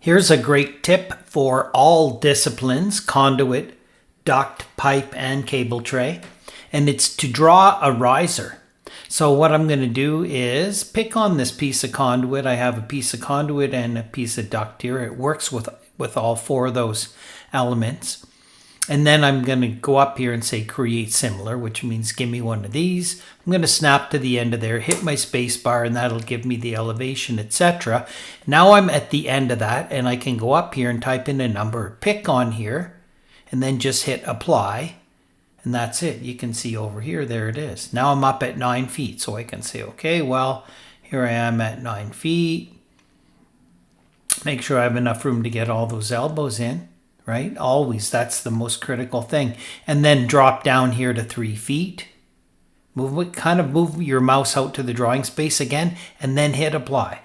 Here's a great tip for all disciplines, conduit, duct, pipe, and cable tray, and it's to draw a riser. So what I'm going to do is pick on this piece of conduit. I have a piece of conduit and a piece of duct here. It works with all four of those elements. And then I'm going to go up here and say create similar, which means give me one of these. I'm going to snap to the end of there, hit my space bar, and that'll give me the elevation, etc. Now I'm at the end of that, and I can go up here and type in a number, pick on here, and then just hit apply. And that's it. You can see over here, there it is. Now I'm up at 9 feet, so I can say, okay, well, here I am at 9 feet. Make sure I have enough room to get all those elbows in. Right? Always, that's the most critical thing. And then drop down here to 3 feet. Kind of move your mouse out to the drawing space again, and then hit apply.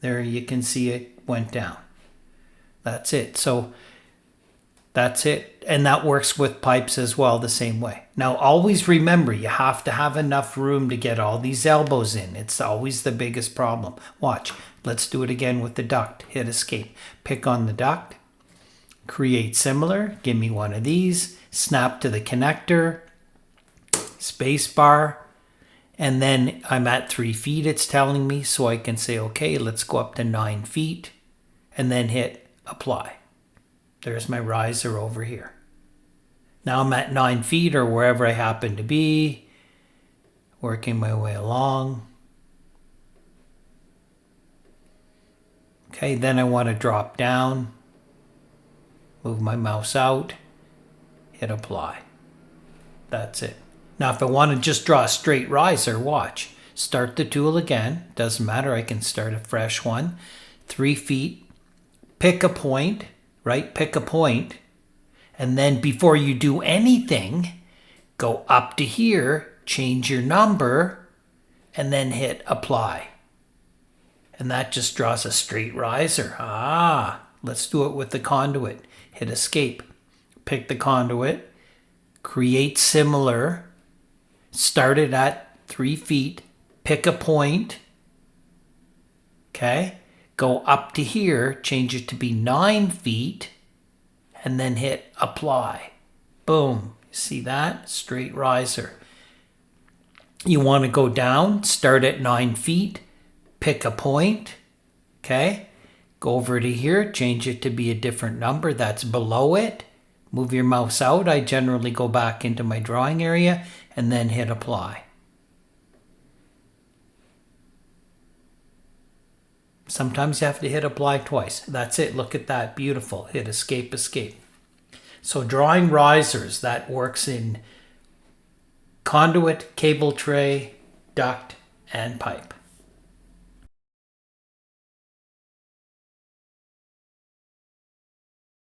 There you can see it went down. That's it. So that's it. And that works with pipes as well the same way. Now always remember, you have to have enough room to get all these elbows in. It's always the biggest problem. Watch. Let's do it again with the duct. Hit escape. Pick on the duct. Create similar, give me one of these, snap to the connector, space bar, and then I'm at 3 feet, it's telling me, so I can say, okay, let's go up to 9 feet, and then hit apply. There's my riser over here. Now I'm at 9 feet or wherever I happen to be, working my way along. Okay, then I want to drop down. Move my mouse out, hit apply. That's it. Now if I want to just draw a straight riser, watch. Start the tool again. Doesn't matter, I can start a fresh one. 3 feet, pick a point, right? Pick a point. And then before you do anything, go up to here, change your number, and then hit apply. And that just draws a straight riser. Let's do it with the conduit. Hit escape, pick the conduit, create similar, start it at 3 feet, pick a point, okay? Go up to here, change it to be 9 feet, and then hit apply. Boom, see that? Straight riser. You want to go down, start at 9 feet, pick a point, okay? Go over to here, change it to be a different number that's below it. Move your mouse out. I generally go back into my drawing area and then hit apply. Sometimes you have to hit apply twice. That's it. Look at that. Beautiful. Hit escape, escape. So drawing risers, that works in conduit, cable tray, duct, and pipe.